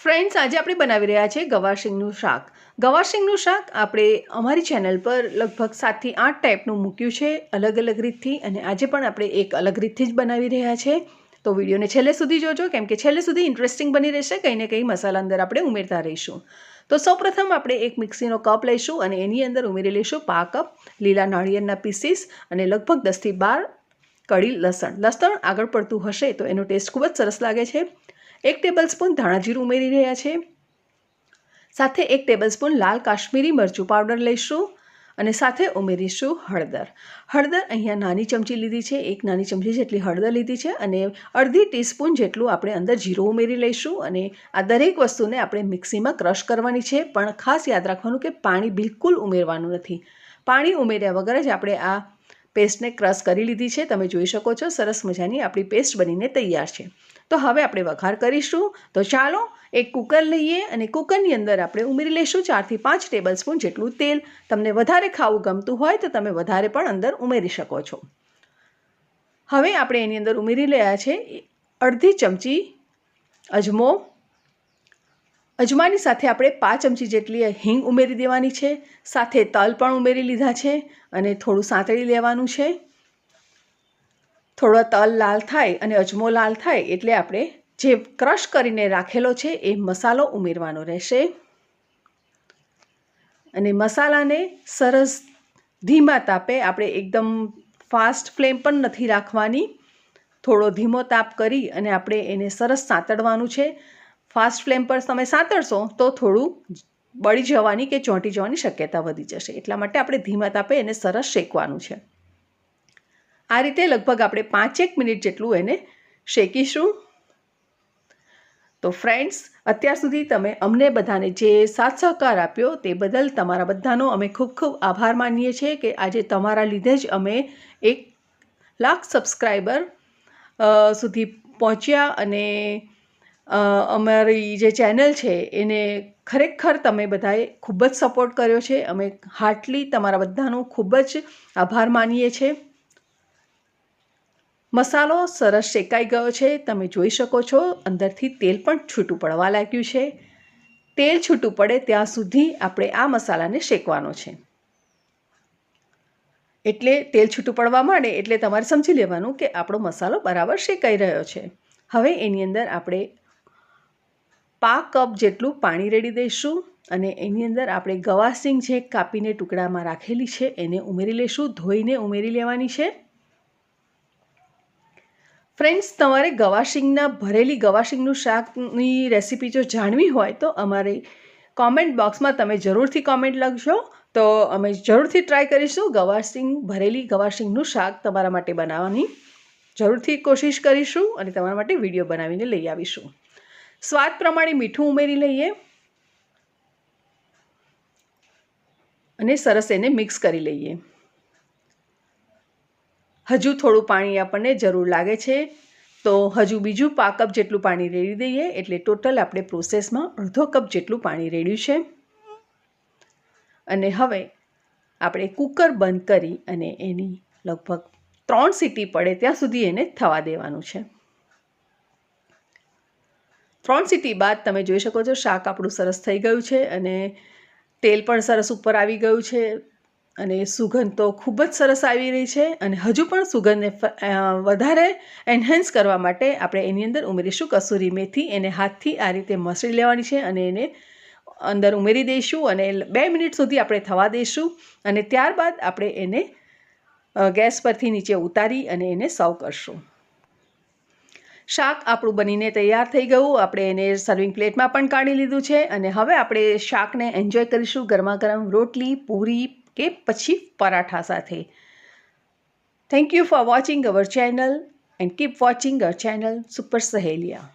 Friends, આજે આપણે બનાવી રહ્યા છીએ ગવારસિંગનું શાક. ગવારસિંગનું શાક આપણે અમારી ચેનલ પર લગભગ 7 થી 8 ટાઈપનું મૂક્યું છે અલગ અલગ રીતથી, અને આજે પણ આપણે એક અલગ રીતથી જ બનાવી રહ્યા છે. તો વિડીયોને છેલ્લે સુધી જોજો, કેમ કે છેલ્લે સુધી ઇન્ટરેસ્ટિંગ બની રહેશે. કંઈ ને કંઈ મસાલા અંદર આપણે ઉમેરતા રહીશું. તો સૌપ્રથમ આપણે એક મિક્સીનો કપ લઈશું અને એની અંદર ઉમેરી લઈશું પા કપ લીલા નાળિયેરના પીસીસ અને લગભગ 10 થી 12 કળી લસણ. લસણ આગળ પડતું હશે તો એનો ટેસ્ટ ખૂબ જ સરસ લાગે છે. 1 ટેબલસ્પૂન ધાણા જીરું ઉમેરી રહ્યા છે. સાથે 1 ટેબલસ્પૂન લાલ કાશ્મીરી મરચું પાવડર લઈશું અને સાથે ઉમેરીશું હળદર. હળદર અહીંયા નાની ચમચી લીધી છે, 1 નાની ચમચી જેટલી હળદર લીધી છે અને અડધી ટીસ્પૂન જેટલું આપણે અંદર જીરું ઉમેરી લઈશું. અને આ દરેક વસ્તુને આપણે મિક્સીમાં ક્રશ કરવાની છે, પણ ખાસ યાદ રાખવાનું કે પાણી બિલકુલ ઉમેરવાનું નથી. પાણી ઉમેર્યા વગર જ આપણે આ પેસ્ટને ક્રશ કરી લીધી છે. તમે જોઈ શકો છો સરસ મજાની આપણી પેસ્ટ બનીને તૈયાર છે. તો હવે આપણે વઘાર કરીશું. તો ચાલો એક કુકર લઈએ અને કુકરની અંદર આપણે ઉમેરી લઈશું 4 થી 5 ટેબલસ્પૂન જેટલું તેલ. તમને વધારે ખાવું ગમતું હોય તો તમે વધારે પણ અંદર ઉમેરી શકો છો. હવે આપણે એની અંદર ઉમેરી રહ્યા છે અડધી ચમચી અજમો. અજમાની સાથે આપણે 5 ચમચી જેટલી હિંગ ઉમેરી દેવાની છે. સાથે તલ પણ ઉમેરી લીધા છે અને થોડું સાંતળી લેવાનું છે. થોડો તલ લાલ થાય અને અજમો લાલ થાય એટલે આપણે જે ક્રશ કરીને રાખેલો છે એ મસાલો ઉમેરવાનો રહેશે. અને મસાલાને સરસ ધીમા તાપે, આપણે એકદમ ફાસ્ટ ફ્લેમ પણ નથી રાખવાની, થોડો ધીમો તાપ કરી અને આપણે એને સરસ સાંતળવાનું છે. ફાસ્ટ ફ્લેમ પર તમે સાંતળશો તો થોડું બળી જવાની કે ચોંટી જવાની શક્યતા વધી જશે. એટલા માટે આપણે ધીમા તાપે એને સરસ શેકવાનું છે. આ રીતે લગભગ આપણે 5-1 મિનિટ જેટલું એને શેકીશું. તો ફ્રેન્ડ્સ, અત્યાર સુધી તમે અમને બધાને જે સાથ સહકાર આપ્યો તે બદલ તમારા બધાનો અમે ખૂબ ખૂબ આભાર માનીએ છીએ કે આજે તમારા લીધે જ અમે 1 લાખ સબસ્ક્રાઈબર સુધી પહોંચ્યા. અને અમારી જે ચેનલ છે એને ખરેખર તમે બધાએ ખૂબ જ સપોર્ટ કર્યો છે. અમે હાર્ટલી તમારા બધાનો ખૂબ જ આભાર માનીએ છીએ. મસાલો સરસ શેકાઈ ગયો છે. તમે જોઈ શકો છો અંદરથી તેલ પણ છૂટું પડવા લાગ્યું છે. તેલ છૂટું પડે ત્યાં સુધી આપણે આ મસાલાને શેકવાનો છે. એટલે તેલ છૂટું પડવા માંડે એટલે તમારે સમજી લેવાનું કે આપણો મસાલો બરાબર શેકાઈ રહ્યો છે. હવે એની અંદર આપણે પા કપ જેટલું પાણી રેડી દઈશું અને એની અંદર આપણે ગવારસિંગ જે કાપીને ટુકડામાં રાખેલી છે એને ઉમેરી લઈશું. ધોઈને ઉમેરી લેવાની છે. ફ્રેન્ડ્સ, તમારે ભરેલી ગવારસિંગનું શાકની રેસીપી જો જાણવી હોય તો અમારી કોમેન્ટ બોક્સમાં તમે જરૂરથી કોમેન્ટ લખજો, તો અમે જરૂરથી ટ્રાય કરીશું. ભરેલી ગવારસિંગનું શાક તમારા માટે બનાવવાની જરૂરથી કોશિશ કરીશું અને તમારા માટે વિડીયો બનાવીને લઈ આવીશું. સ્વાદ પ્રમાણે મીઠું ઉમેરી લઈએ અને સરસ એને મિક્સ કરી લઈએ. હજુ થોડું પાણી આપણને જરૂર લાગે છે, તો હજુ બીજું પા કપ જેટલું પાણી રેડી દઈએ. એટલે ટોટલ આપણે પ્રોસેસમાં અડધો કપ જેટલું પાણી રેડ્યું છે. અને હવે આપણે કુકર બંધ કરી અને એની લગભગ 3 સીટી પડે ત્યાં સુધી એને થવા દેવાનું છે. 3 સીટી બાદ તમે જોઈ શકો છો શાક આપણું સરસ થઈ ગયું છે અને તેલ પણ સરસ ઉપર આવી ગયું છે અને સુગંધ તો ખૂબ જ સરસ આવી રહી છે. અને હજુ પણ સુગંધને વધારે એન્હાન્સ કરવા માટે આપણે એની અંદર ઉમેરીશું કસૂરી મેથી. એને હાથથી આ રીતે મસળી લેવાની છે અને એને અંદર ઉમેરી દઈશું અને 2 મિનિટ સુધી આપણે થવા દઈશું. અને ત્યારબાદ આપણે એને ગેસ પરથી નીચે ઉતારી અને એને સર્વ કરશું. શાક આપણું બનીને તૈયાર થઈ ગયું. આપણે એને સર્વિંગ પ્લેટમાં પણ કાઢી લીધું છે અને હવે આપણે શાકને એન્જોય કરીશું ગરમા ગરમ રોટલી, પૂરી કે પછી પરાઠા સાથે. Thank you for watching our channel and keep watching our channel super સહેલિયા.